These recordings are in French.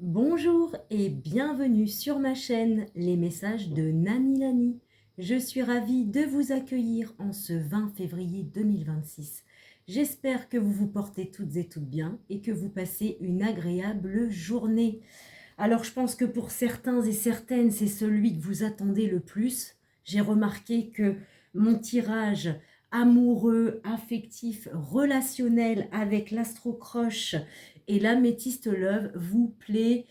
Bonjour et bienvenue sur ma chaîne Les Messages de Nani Lani. Je suis ravie de vous accueillir en ce 20 février 2026. J'espère que vous vous portez toutes et toutes bien et que vous passez une agréable journée. Alors je pense que pour certains et certaines, c'est celui que vous attendez le plus. J'ai remarqué que mon tirage amoureux, affectif, relationnel avec l'astro-croche et l'améthyste love vous plaît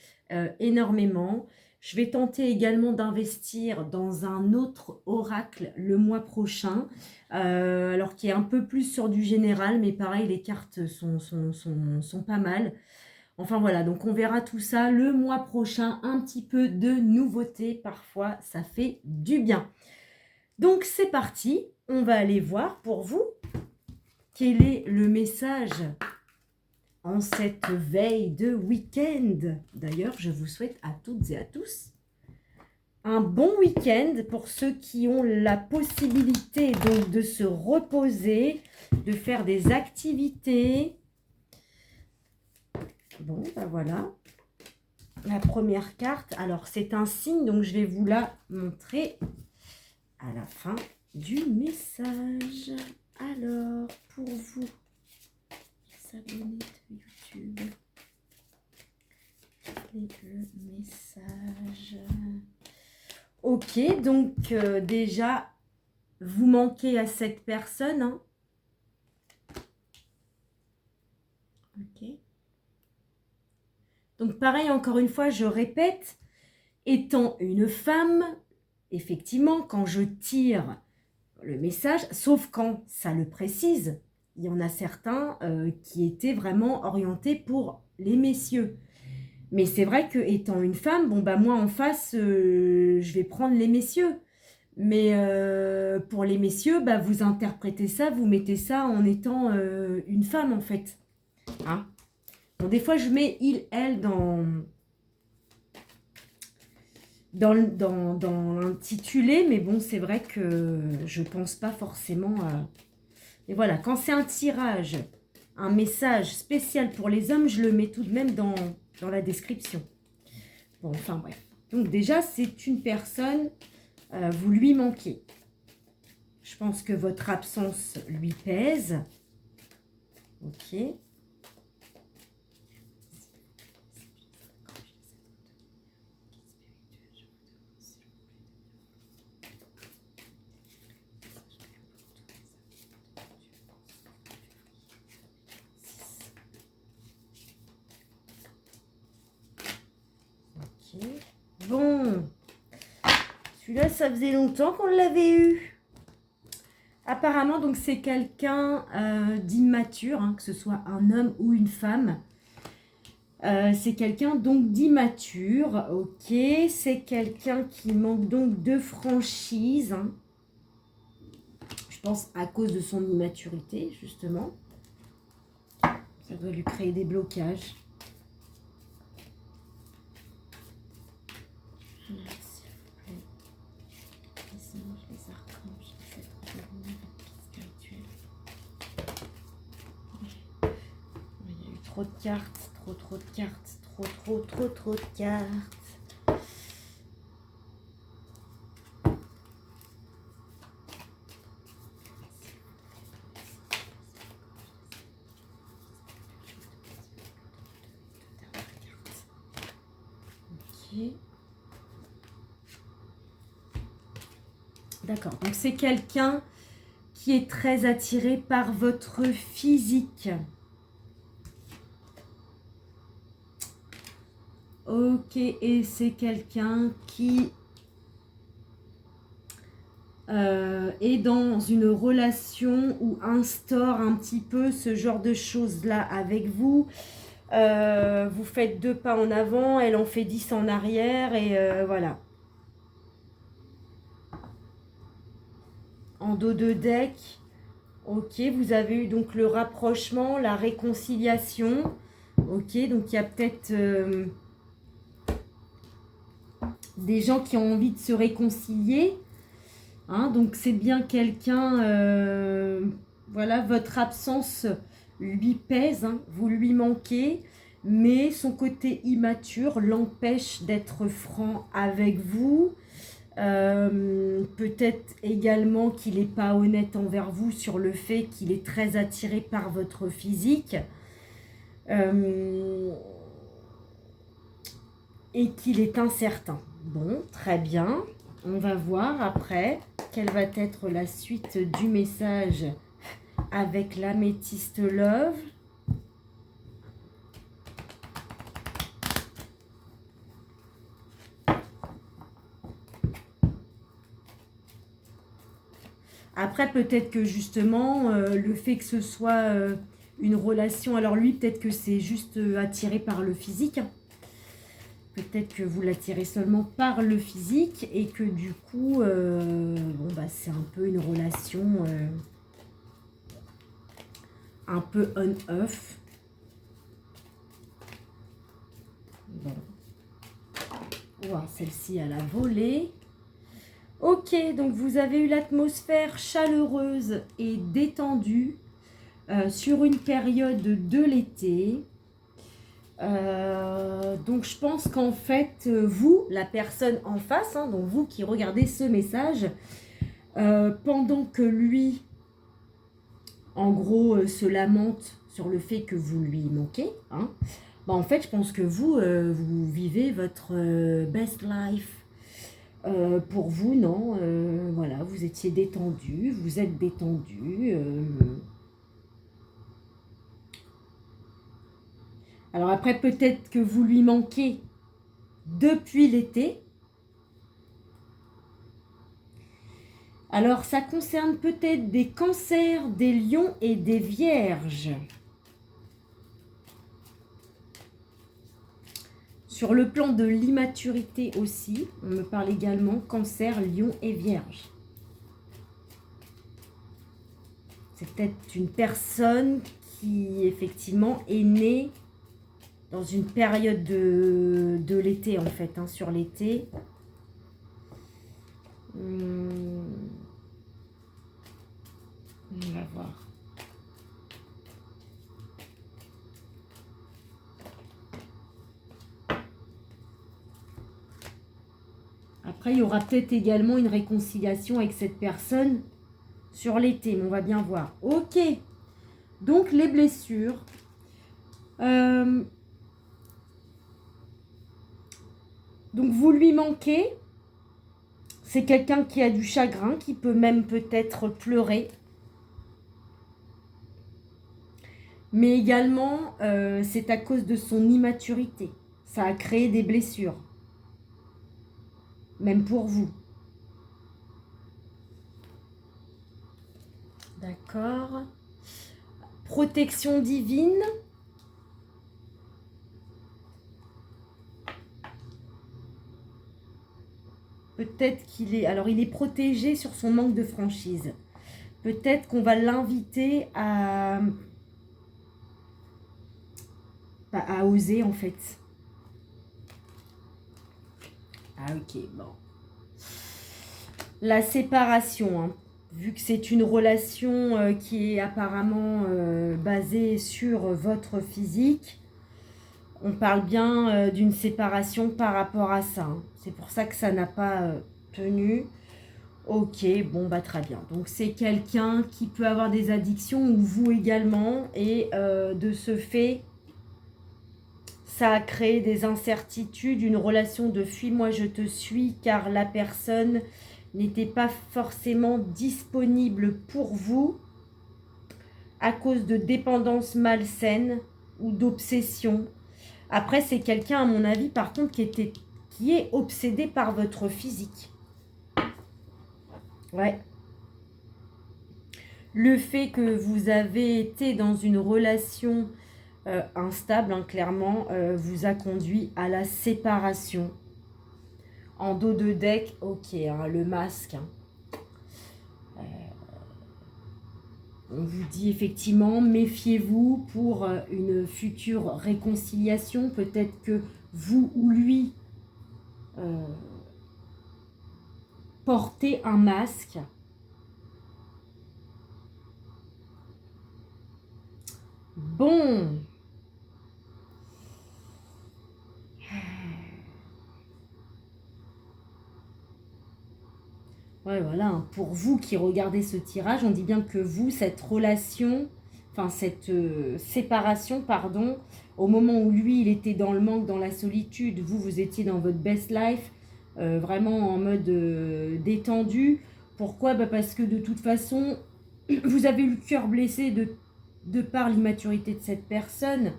énormément. Je vais tenter également d'investir dans un autre oracle le mois prochain, alors qui est un peu plus sur du général, mais pareil, les cartes sont pas mal. Enfin voilà, donc on verra tout ça le mois prochain, un petit peu de nouveauté, parfois ça fait du bien. Donc c'est parti, on va aller voir pour vous quel est le message en cette veille de week-end. D'ailleurs, je vous souhaite à toutes et à tous un bon week-end pour ceux qui ont la possibilité donc de se reposer, de faire des activités. Bon, ben voilà. La première carte, alors c'est un signe, donc je vais vous la montrer à la fin du message. Alors, pour vous, s'abonner de YouTube. Et le message. Ok, donc déjà, vous manquez à cette personne. Hein. Ok. Donc pareil, encore une fois, je répète, étant une femme, effectivement, quand je tire le message, sauf quand ça le précise, il y en a certains qui étaient vraiment orientés pour les messieurs. Mais c'est vrai que étant une femme, bon bah moi en face, je vais prendre les messieurs. Mais pour les messieurs, bah, vous interprétez ça, vous mettez ça en étant une femme en fait. Hein? Bon, des fois je mets il, elle dans l'intitulé, mais bon c'est vrai que je pense pas forcément à... Et voilà, quand c'est un tirage, un message spécial pour les hommes, je le mets tout de même dans la description. Bon, enfin bref. Donc déjà, c'est une personne, vous lui manquez. Je pense que votre absence lui pèse. Ok. Bon, celui-là, ça faisait longtemps qu'on l'avait eu. Apparemment, donc c'est quelqu'un d'immature, hein, que ce soit un homme ou une femme. C'est quelqu'un donc d'immature, ok. C'est quelqu'un qui manque donc de franchise. Hein. Je pense à cause de son immaturité, justement. Ça doit lui créer des blocages. Trop de cartes, trop de cartes, trop de cartes. Ok. D'accord, donc c'est quelqu'un qui est très attiré par votre physique. Ok, et c'est quelqu'un qui est dans une relation ou instaure un petit peu ce genre de choses-là avec vous. Vous faites 2 pas en avant, elle en fait 10 en arrière et voilà. En dos de deck, ok, vous avez eu donc le rapprochement, la réconciliation. Ok, donc il y a peut-être... des gens qui ont envie de se réconcilier. Hein, donc c'est bien quelqu'un, voilà, votre absence lui pèse, hein, vous lui manquez. mais son côté immature l'empêche d'être franc avec vous. Peut-être également qu'il n'est pas honnête envers vous sur le fait qu'il est très attiré par votre physique. Et qu'il est incertain. Bon, très bien. On va voir après quelle va être la suite du message avec l'améthyste Love. Après, peut-être que justement, le fait que ce soit une relation... Alors lui, peut-être que c'est juste attiré par le physique. Peut-être que vous l'attirez seulement par le physique et que du coup, bon, bah, c'est un peu une relation un peu on-off. Bon. Wow, celle-ci, elle a volé. Ok, donc vous avez eu l'atmosphère chaleureuse et détendue sur une période de l'été. Donc je pense qu'en fait, vous, la personne en face, hein, donc vous qui regardez ce message, pendant que lui, en gros, se lamente sur le fait que vous lui manquez, hein, bah en fait, je pense que vous, vous vivez votre best life. Pour vous, non, voilà, vous étiez détendu, vous êtes détendu. Alors après, peut-être que vous lui manquez depuis l'été. Alors, ça concerne peut-être des cancers, des lions et des vierges. Sur le plan de l'immaturité aussi, on me parle également cancer, lion et vierge. C'est peut-être une personne qui, effectivement, est née dans une période de l'été, en fait, hein, sur l'été. On va voir. Après, il y aura peut-être également une réconciliation avec cette personne sur l'été, mais on va bien voir. Ok, donc les blessures. Donc vous lui manquez. C'est quelqu'un qui a du chagrin, qui peut même peut-être pleurer. Mais également, c'est à cause de son immaturité. Ça a créé des blessures. Même pour vous. D'accord. Protection divine. Peut-être qu'il est... Alors, il est protégé sur son manque de franchise. Peut-être qu'on va l'inviter à oser, en fait. Ah, ok, bon. La séparation, hein. Vu que c'est une relation qui est apparemment basée sur votre physique, on parle bien d'une séparation par rapport à ça. Hein. C'est pour ça que ça n'a pas tenu. Ok, bon, bah très bien. Donc, c'est quelqu'un qui peut avoir des addictions, ou vous également. Et de ce fait, ça a créé des incertitudes, une relation de fuis-moi, je te suis, car la personne n'était pas forcément disponible pour vous à cause de dépendance malsaine ou d'obsession. Après, c'est quelqu'un, à mon avis, par contre, qui est obsédé par votre physique. Ouais. Le fait que vous avez été dans une relation instable, hein, clairement, vous a conduit à la séparation. En dos de deck, ok, hein, le masque. Hein. On vous dit effectivement, méfiez-vous pour une future réconciliation. Peut-être que vous ou lui portez un masque. Bon. Ouais, voilà, hein. Pour vous qui regardez ce tirage, on dit bien que vous, cette relation, enfin cette séparation, pardon, au moment où lui, il était dans le manque, dans la solitude, vous, vous étiez dans votre best life, vraiment en mode détendu. Pourquoi? Bah parce que de toute façon, vous avez eu le cœur blessé de par l'immaturité de cette personne,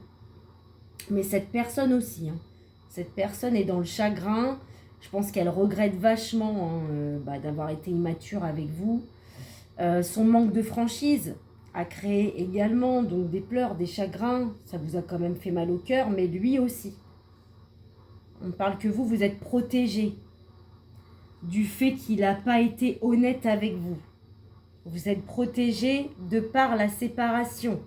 mais cette personne aussi, hein. Cette personne est dans le chagrin. Je pense qu'elle regrette vachement, hein, d'avoir été immature avec vous. Son manque de franchise a créé également donc des pleurs, des chagrins. Ça vous a quand même fait mal au cœur, mais lui aussi. On parle que vous, vous êtes protégé du fait qu'il n'a pas été honnête avec vous. Vous êtes protégé de par la séparation.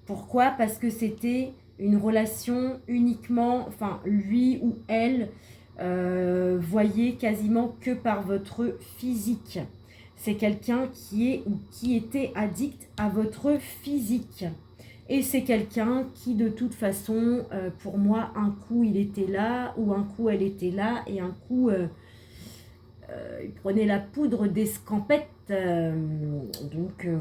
Pourquoi? Parce que c'était une relation uniquement, enfin lui ou elle voyait quasiment que par votre physique. C'est quelqu'un qui est ou qui était addict à votre physique. Et c'est quelqu'un qui de toute façon, pour moi, un coup il était là, ou un coup elle était là, et un coup il prenait la poudre d'escampette.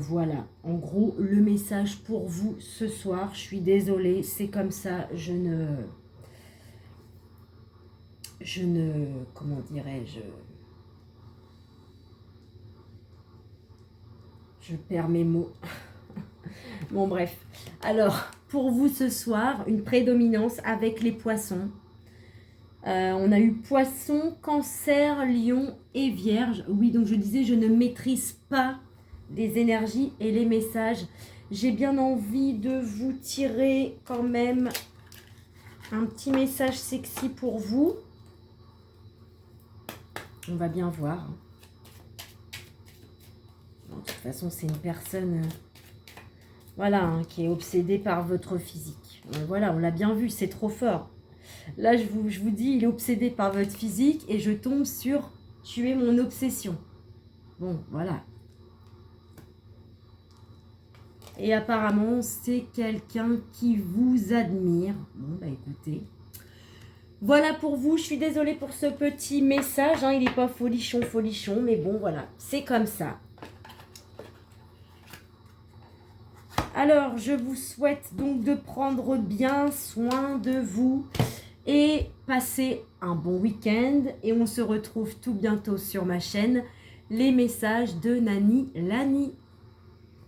Voilà, en gros, le message pour vous ce soir. Je suis désolée, c'est comme ça, comment dirais-je, je perds mes mots. Bon, bref. Alors, pour vous ce soir, une prédominance avec les poissons. On a eu poisson, cancer, lion et vierge. Oui, donc je disais, je ne maîtrise pas les énergies et les messages. J'ai bien envie de vous tirer quand même un petit message sexy pour vous. On va bien voir. Bon, de toute façon, c'est une personne voilà, hein, qui est obsédée par votre physique. Voilà, on l'a bien vu, c'est trop fort. Là, je vous dis, il est obsédé par votre physique et je tombe sur « tu es mon obsession ». Bon, voilà. Et apparemment, c'est quelqu'un qui vous admire. Bon, bah écoutez. Voilà pour vous. Je suis désolée pour ce petit message, hein. Il n'est pas folichon, mais bon, voilà. C'est comme ça. Alors, je vous souhaite donc de prendre bien soin de vous et passer un bon week-end. Et on se retrouve tout bientôt sur ma chaîne, les messages de Nani Lani.